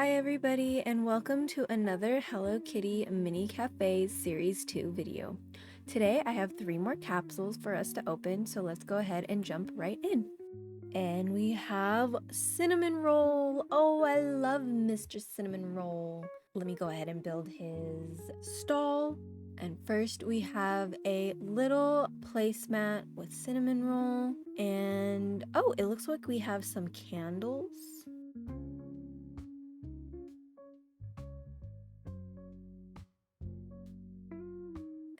Hi everybody, and welcome to another Hello Kitty Mini Cafe Series 2 video. Today I have 3 more capsules for us to open, so let's go ahead and jump right in. And we have Cinnamoroll. Oh, I love Mr. Cinnamoroll. Let me go ahead and build his stall. And first we have a little placemat with Cinnamoroll. And oh, it looks like we have some candles.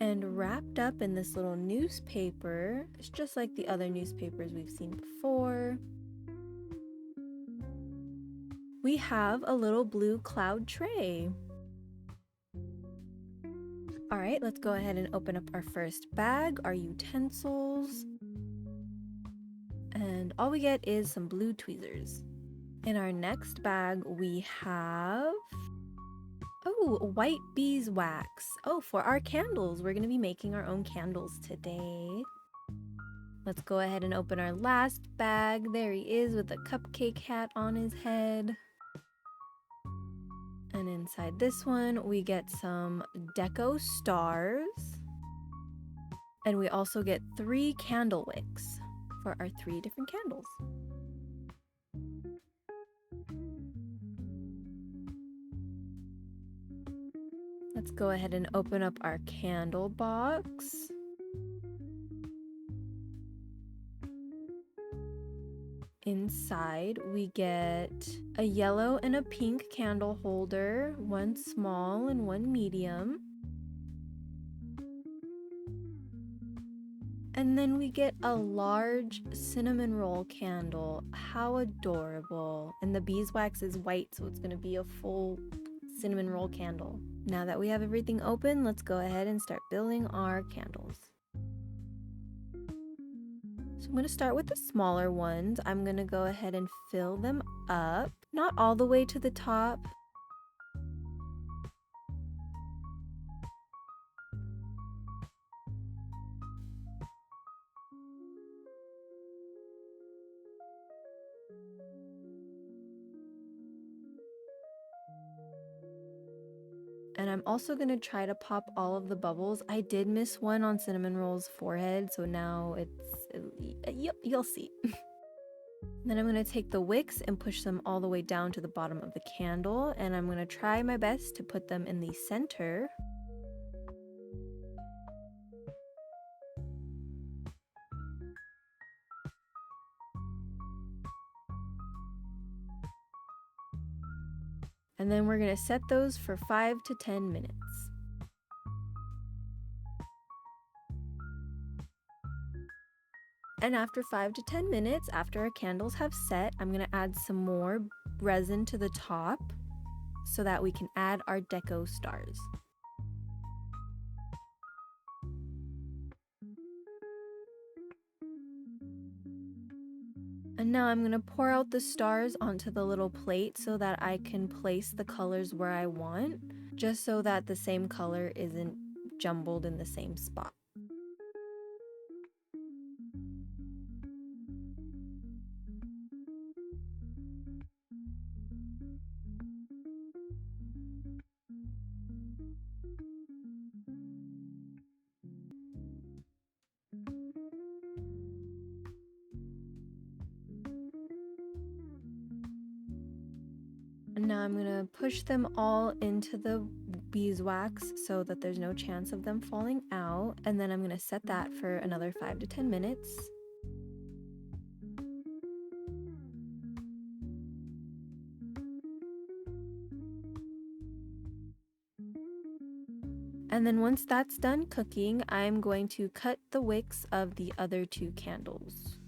And wrapped up in this little newspaper, it's just like the other newspapers we've seen before. We have a little blue cloud tray. All right, let's go ahead and open up our first bag, our utensils. And all we get is some blue tweezers. In our next bag, we have white beeswax. Oh, for our candles. We're going to be making our own candles today. Let's go ahead and open our last bag. There he is with a cupcake hat on his head. And inside this one, we get some deco stars. And we also get 3 candle wicks for our 3 different candles. Let's go ahead and open up our candle box. Inside, we get a yellow and a pink candle holder, one small and one medium. And then we get a large Cinnamoroll candle. How adorable. And the beeswax is white, so it's going to be a full Cinnamoroll candle. Now that we have everything open, let's go ahead and start building our candles. So I'm going to start with the smaller ones. I'm going to go ahead and fill them up, not all the way to the top. And I'm also going to try to pop all of the bubbles. I did miss one on Cinnamoroll's forehead, so now you'll see. Then I'm going to take the wicks and push them all the way down to the bottom of the candle, and I'm going to try my best to put them in the center. And then we're going to set those for 5 to 10 minutes. And after 5 to 10 minutes, after our candles have set, I'm going to add some more resin to the top so that we can add our deco stars. And now I'm going to pour out the stars onto the little plate so that I can place the colors where I want, just so that the same color isn't jumbled in the same spot. And now I'm going to push them all into the beeswax so that there's no chance of them falling out. And then I'm going to set that for another 5 to 10 minutes. And then once that's done cooking, I'm going to cut the wicks of the other 2 candles.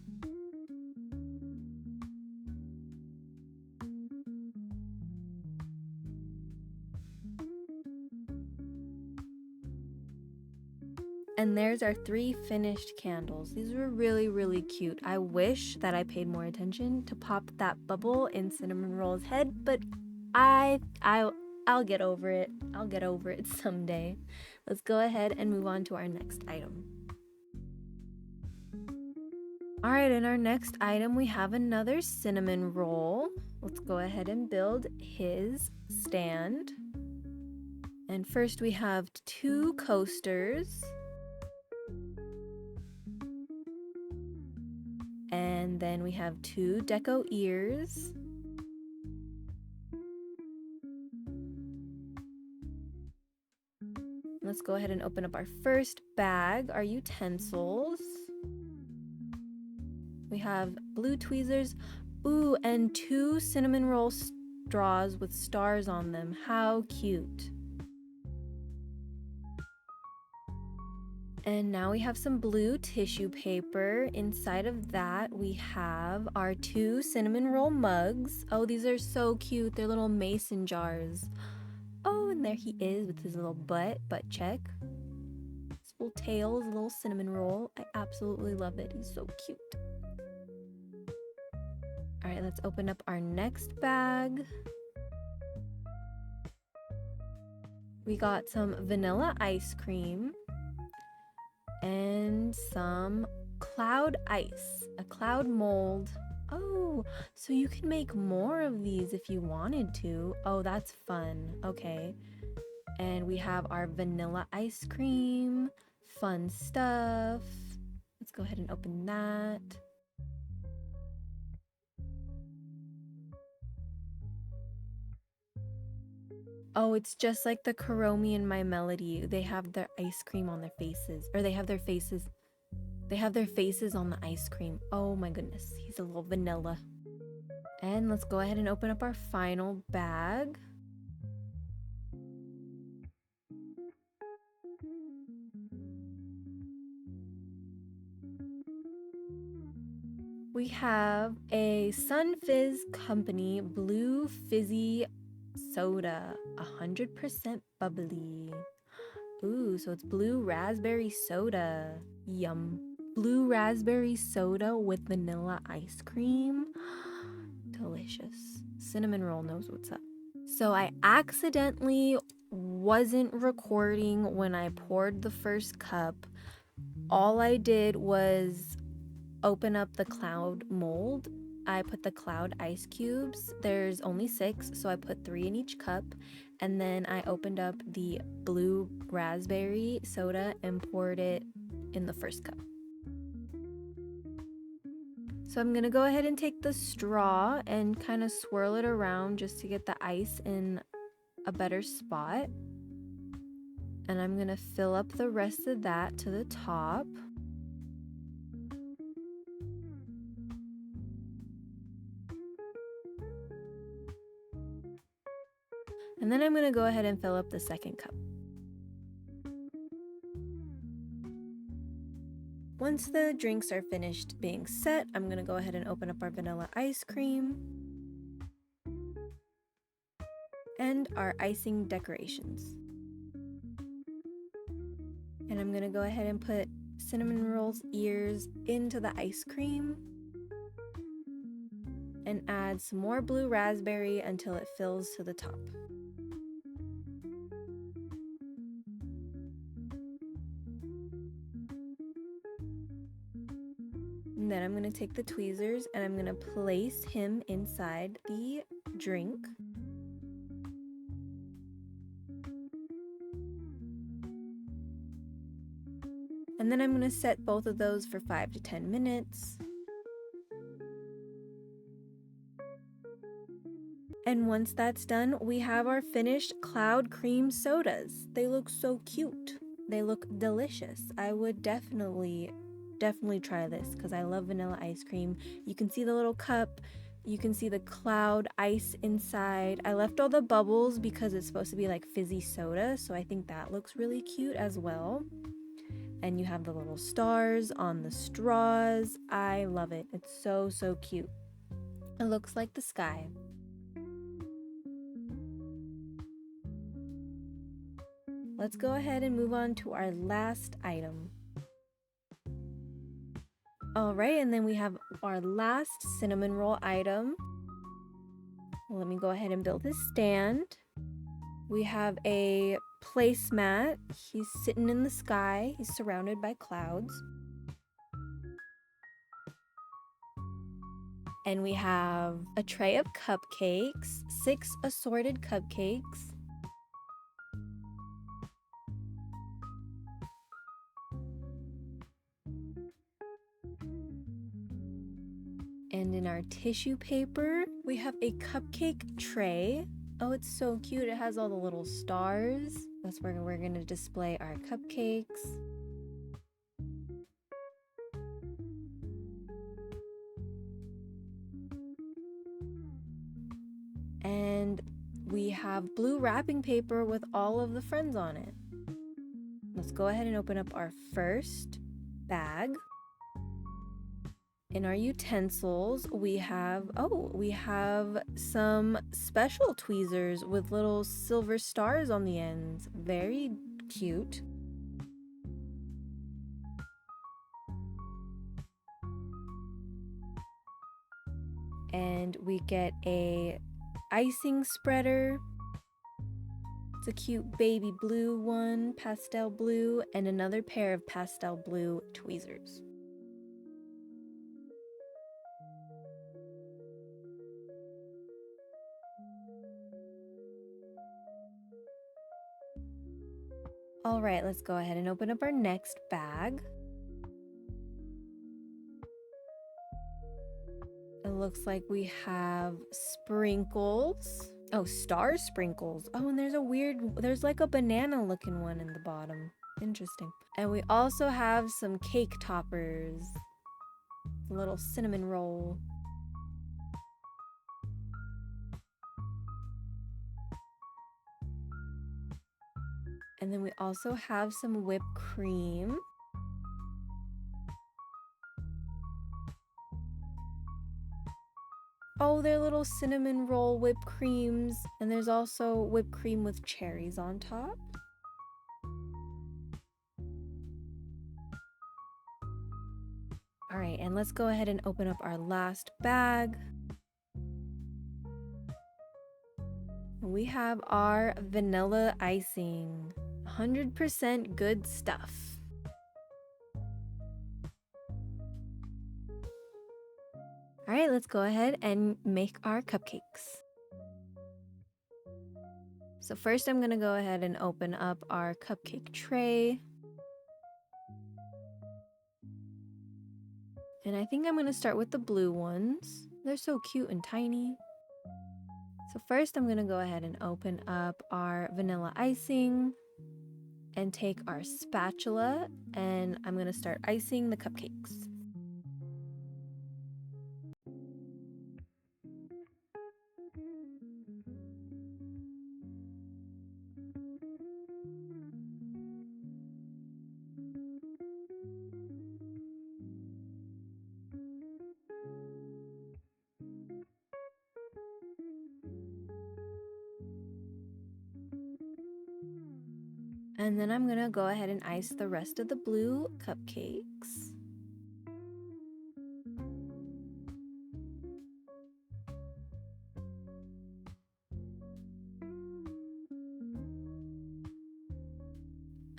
And there's our 3 finished candles. These were really cute. I wish that I paid more attention to pop that bubble in Cinnamoroll's head, but I'll get over it. I'll get over it someday. Let's go ahead and move on to our next item. All right, in our next item, we have another cinnamon roll. Let's go ahead and build his stand. And first we have 2 coasters. And then we have 2 deco ears. Let's go ahead and open up our first bag, our utensils. We have blue tweezers, ooh, and 2 cinnamon roll straws with stars on them. How cute. And now we have some blue tissue paper. Inside of that, we have our 2 cinnamon roll mugs. Oh, these are so cute. They're little mason jars. Oh, and there he is with his little butt check. His little tail, his little cinnamon roll. I absolutely love it. He's so cute. All right, let's open up our next bag. We got some vanilla ice cream and some cloud ice, a cloud mold. Oh, so you can make more of these if you wanted to. Oh, that's fun. Okay. And we have our vanilla ice cream, fun stuff. Let's go ahead and open that. Oh, it's just like the Kuromi in My Melody. They have their ice cream on their faces, or they have their faces on the ice cream. Oh my goodness, he's a little vanilla. And let's go ahead and open up our final bag. We have a Sun Fizz Company Blue Fizzy Soda, 100% bubbly. Ooh, so it's blue raspberry soda. Yum. Blue raspberry soda with vanilla ice cream. Delicious. Cinnamoroll knows what's up. So I accidentally wasn't recording when I poured the first cup. All I did was open up the cloud mold. I put the cloud ice cubes. There's only 6, so I put 3 in each cup. And then I opened up the blue raspberry soda and poured it in the first cup. So I'm gonna go ahead and take the straw and kind of swirl it around just to get the ice in a better spot. And I'm gonna fill up the rest of that to the top. And then I'm gonna go ahead and fill up the second cup. Once the drinks are finished being set, I'm gonna go ahead and open up our vanilla ice cream and our icing decorations. And I'm gonna go ahead and put Cinnamoroll's ears into the ice cream and add some more blue raspberry until it fills to the top. And then I'm going to take the tweezers and I'm going to place him inside the drink. And then I'm going to set both of those for 5 to 10 minutes. And once that's done, we have our finished cloud cream sodas. They look so cute. They look delicious. I would definitely try this because I love vanilla ice cream. You can see the little cup. You can see the cloud ice inside. I left all the bubbles because it's supposed to be like fizzy soda, so I think that looks really cute as well. And you have the little stars on the straws. I love it. It's so cute. It looks like the sky. Let's go ahead and move on to our last item. All right, and then we have our last cinnamon roll item. Let me go ahead and build his stand. We have a placemat. He's sitting in the sky. He's surrounded by clouds. And we have a tray of cupcakes, 6 assorted cupcakes. And in our tissue paper, we have a cupcake tray. Oh, it's so cute. It has all the little stars. That's where we're going to display our cupcakes. And we have blue wrapping paper with all of the friends on it. Let's go ahead and open up our first bag. In our utensils, we have some special tweezers with little silver stars on the ends. Very cute. And we get a icing spreader. It's a cute baby blue one, pastel blue, and another pair of pastel blue tweezers. All right, let's go ahead and open up our next bag. It looks like we have sprinkles. Oh, star sprinkles. Oh, and there's like a banana looking one in the bottom. Interesting. And we also have some cake toppers. A little cinnamon roll. And then we also have some whipped cream. Oh, they're little cinnamon roll whipped creams. And there's also whipped cream with cherries on top. All right, and let's go ahead and open up our last bag. We have our vanilla icing. 100% good stuff. All right, let's go ahead and make our cupcakes. So first I'm gonna go ahead and open up our cupcake tray. And I think I'm gonna start with the blue ones. They're so cute and tiny. So first I'm gonna go ahead and open up our vanilla icing and take our spatula, and I'm gonna start icing the cupcakes. And then I'm gonna go ahead and ice the rest of the blue cupcakes.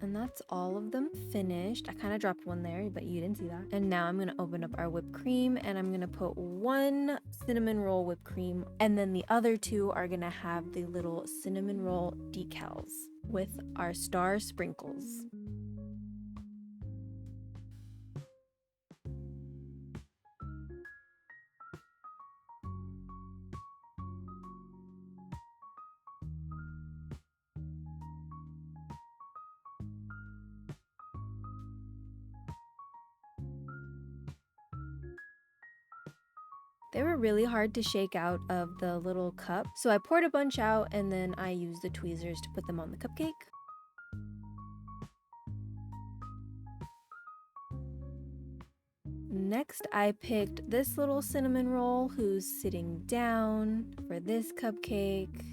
And that's all of them finished. I kind of dropped one there, but you didn't see that. And now I'm gonna open up our whipped cream, and I'm gonna put 1 cinnamon roll whipped cream, and then the other 2 are gonna have the little cinnamon roll decals with our star sprinkles. They were really hard to shake out of the little cup, so I poured a bunch out and then I used the tweezers to put them on the cupcake. Next, I picked this little cinnamon roll who's sitting down for this cupcake.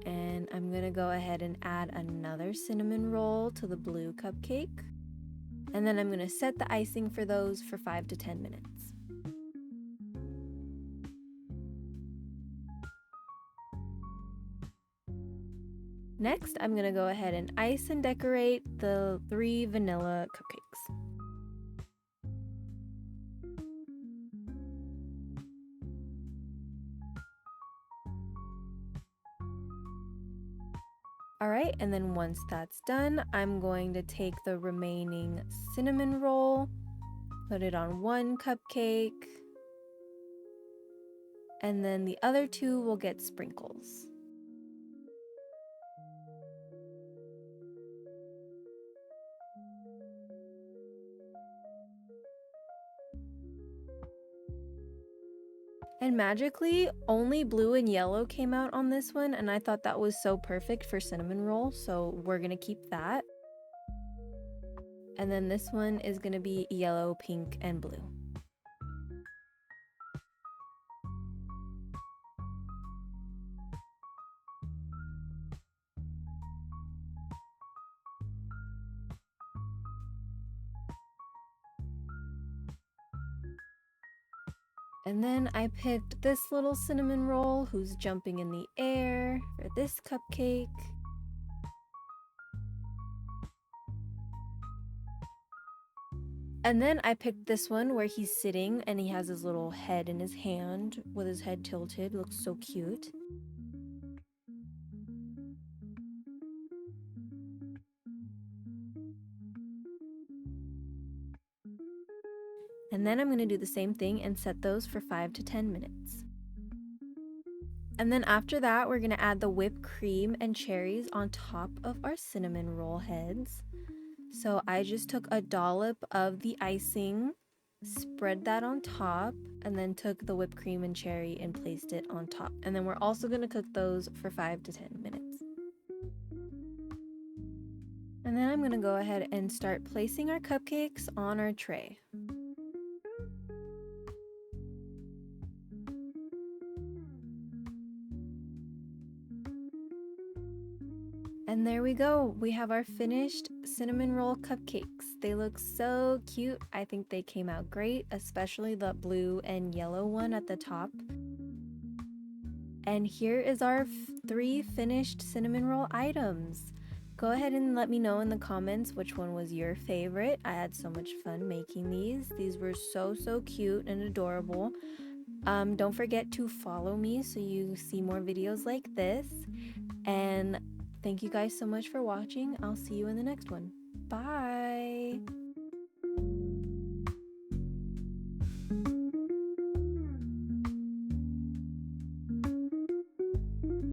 And I'm gonna go ahead and add another cinnamon roll to the blue cupcake. And then I'm gonna set the icing for those for 5 to 10 minutes. Next, I'm gonna go ahead and ice and decorate the 3 vanilla cupcakes. Alright, and then once that's done, I'm going to take the remaining cinnamon roll, put it on one cupcake, and then the other 2 will get sprinkles. And magically, only blue and yellow came out on this one, and I thought that was so perfect for cinnamon roll, so we're gonna keep that. And then this one is gonna be yellow, pink, and blue. And then I picked this little cinnamon roll who's jumping in the air for this cupcake. And then I picked this one where he's sitting and he has his little head in his hand with his head tilted. Looks so cute. And then I'm going to do the same thing and set those for 5 to 10 minutes. And then after that, we're going to add the whipped cream and cherries on top of our cinnamon roll heads. So I just took a dollop of the icing, spread that on top, and then took the whipped cream and cherry and placed it on top. And then we're also going to cook those for 5 to 10 minutes. And then I'm going to go ahead and start placing our cupcakes on our tray. And there we go. We have our finished cinnamon roll cupcakes. They look so cute. I think they came out great, especially the blue and yellow one at the top. And here is our 3 finished cinnamon roll items. Go ahead and let me know in the comments which one was your favorite. I had so much fun making these. These were so cute and adorable. Don't forget to follow me so you see more videos like this. And thank you guys so much for watching. I'll see you in the next one. Bye!